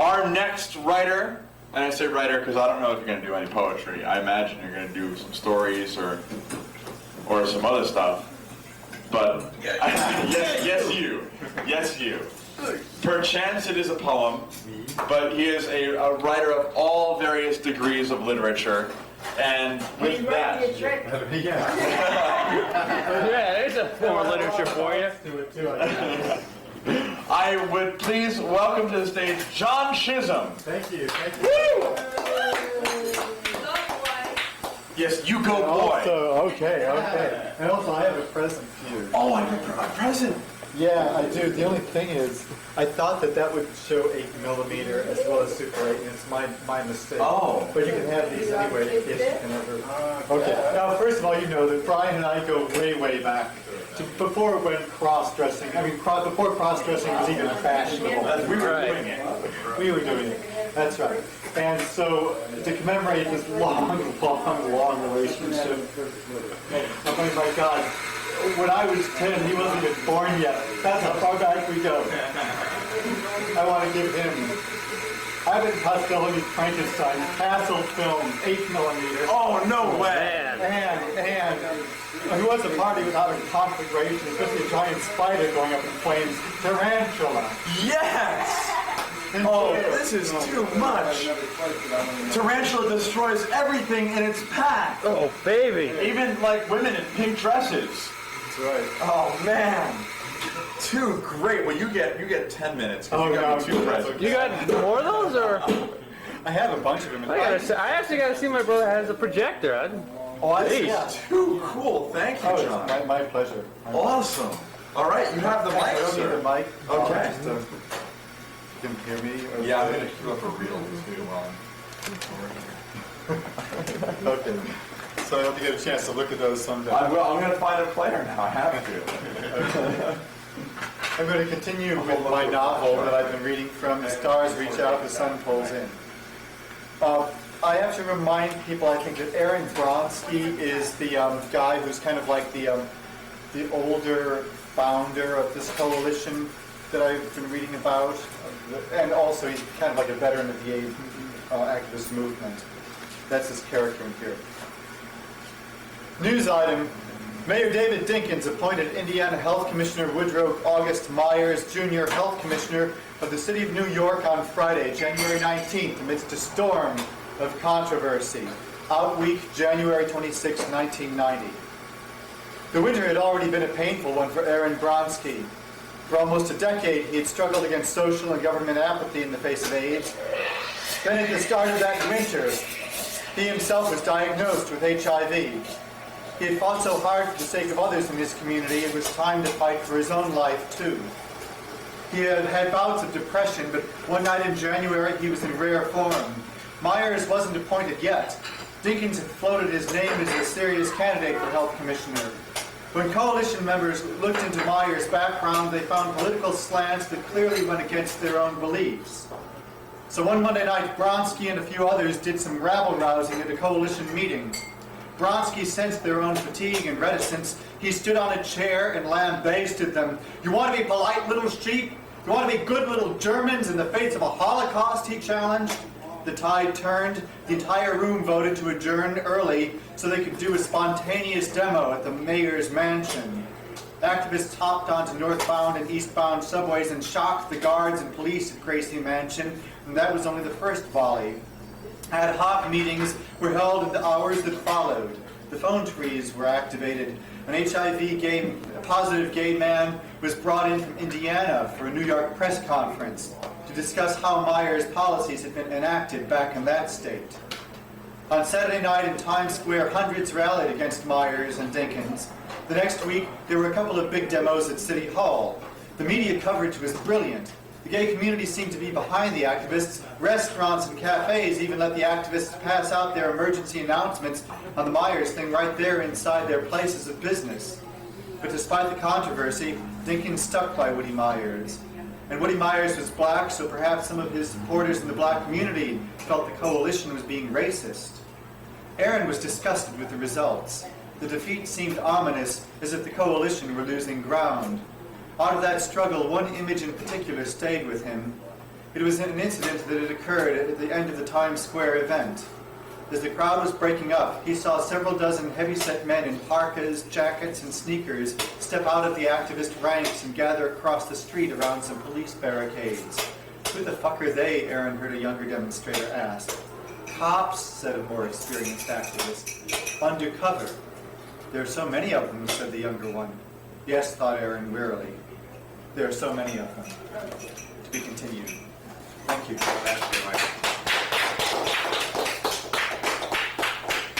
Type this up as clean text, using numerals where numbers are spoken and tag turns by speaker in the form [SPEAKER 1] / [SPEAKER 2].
[SPEAKER 1] Our next writer, and I say writer because I don't know if you're going to do any poetry. I imagine you're going to do some stories or some other stuff. But yes you. Perchance it is a poem, but he is a writer of all various degrees of literature. And with that,
[SPEAKER 2] Yeah, there's a form of literature for you.
[SPEAKER 1] I would please welcome to the stage John Chism.
[SPEAKER 3] Thank you.
[SPEAKER 1] Woo! Yes, you go boy.
[SPEAKER 3] Okay. And also, I have a present for you.
[SPEAKER 1] Oh, I have a present.
[SPEAKER 3] Yeah, I do. The only thing is, I thought that would show 8mm as well as Super 8, and it's my mistake.
[SPEAKER 1] Oh.
[SPEAKER 3] But you can have these anyway in case you can ever. Okay. Now, first of all, you know that Brian and I go way back. Before it went cross-dressing. I mean, before cross-dressing was even fashionable.
[SPEAKER 1] We were doing it.
[SPEAKER 3] We were doing it. That's right. And so, to commemorate this long relationship, oh my God, when I was 10, he wasn't even born yet. That's how far back we go. I want to give him Abbott and Costello Frankenstein, Castle film, 8mm.
[SPEAKER 1] Oh, no way.
[SPEAKER 3] And who wants a party without a conflagration, especially a giant spider going up in flames? Tarantula.
[SPEAKER 1] Yes! Oh, this is too much. Tarantula destroys everything in its path.
[SPEAKER 2] Oh, baby.
[SPEAKER 1] Even like women in pink dresses.
[SPEAKER 3] That's right.
[SPEAKER 1] Oh man. Too great. Well, you get 10 minutes.
[SPEAKER 3] Oh,
[SPEAKER 1] you got
[SPEAKER 3] no,
[SPEAKER 1] two presents.
[SPEAKER 2] You got more of those, or?
[SPEAKER 3] I have a bunch of them.
[SPEAKER 2] I actually got to see my brother has a projector.
[SPEAKER 3] I see. Yeah.
[SPEAKER 1] Too cool. Thank you, John.
[SPEAKER 3] It's my pleasure.
[SPEAKER 1] Awesome. All right, you have the mic,
[SPEAKER 3] I don't need
[SPEAKER 1] sir.
[SPEAKER 3] the mic.
[SPEAKER 1] Okay.
[SPEAKER 3] Just, you can hear me?
[SPEAKER 1] Yeah, I'm going to queue up a reel too while I'm
[SPEAKER 3] Okay. So I hope you get a chance to look at those someday.
[SPEAKER 1] I will. I'm going to find a player now. I have to.
[SPEAKER 3] I'm going to continue with my novel that I've been reading from, The Stars Reach Out, The Sun Pulls In. I have to remind people, I think, that Aaron Bronsky is the guy who's kind of like the older founder of this coalition that I've been reading about. And also, he's kind of like a veteran of the activist movement. That's his character in here. News item. Mayor David Dinkins appointed Indiana Health Commissioner Woodrow August Myers, Jr. Health Commissioner of the City of New York on Friday, January 19th, amidst a storm of controversy. Out week, January 26, 1990. The winter had already been a painful one for Aaron Bronsky. For almost a decade, he had struggled against social and government apathy in the face of AIDS. Then at the start of that winter, he himself was diagnosed with HIV. He had fought so hard for the sake of others in his community, it was time to fight for his own life, too. He had had bouts of depression, but one night in January, he was in rare form. Myers wasn't appointed yet. Dinkins had floated his name as a serious candidate for health commissioner. When coalition members looked into Myers' background, they found political slants that clearly went against their own beliefs. So one Monday night, Bronsky and a few others did some rabble-rousing at a coalition meeting. Bronsky sensed their own fatigue and reticence. He stood on a chair and lambasted them. You want to be polite little sheep? You want to be good little Germans in the face of a Holocaust, he challenged. The tide turned. The entire room voted to adjourn early so they could do a spontaneous demo at the mayor's mansion. Activists hopped onto northbound and eastbound subways and shocked the guards and police at Gracie Mansion, and that was only the first volley. Ad hoc meetings were held in the hours that followed. The phone trees were activated. An HIV-positive gay man was brought in from Indiana for a New York press conference to discuss how Myers' policies had been enacted back in that state. On Saturday night in Times Square, hundreds rallied against Myers and Dinkins. The next week, there were a couple of big demos at City Hall. The media coverage was brilliant. The gay community seemed to be behind the activists. Restaurants and cafes even let the activists pass out their emergency announcements on the Myers thing right there inside their places of business. But despite the controversy, Dinkins stuck by Woody Myers. And Woody Myers was black, so perhaps some of his supporters in the black community felt the coalition was being racist. Aaron was disgusted with the results. The defeat seemed ominous, as if the coalition were losing ground. Out of that struggle, one image in particular stayed with him. It was an incident that had occurred at the end of the Times Square event. As the crowd was breaking up, he saw several dozen heavy-set men in parkas, jackets, and sneakers step out of the activist ranks and gather across the street around some police barricades. Who the fuck are they? Aaron heard a younger demonstrator ask. Cops, said a more experienced activist. Undercover. There are so many of them, said the younger one. Yes, thought Aaron wearily. There are so many of them. To be continued. Thank you.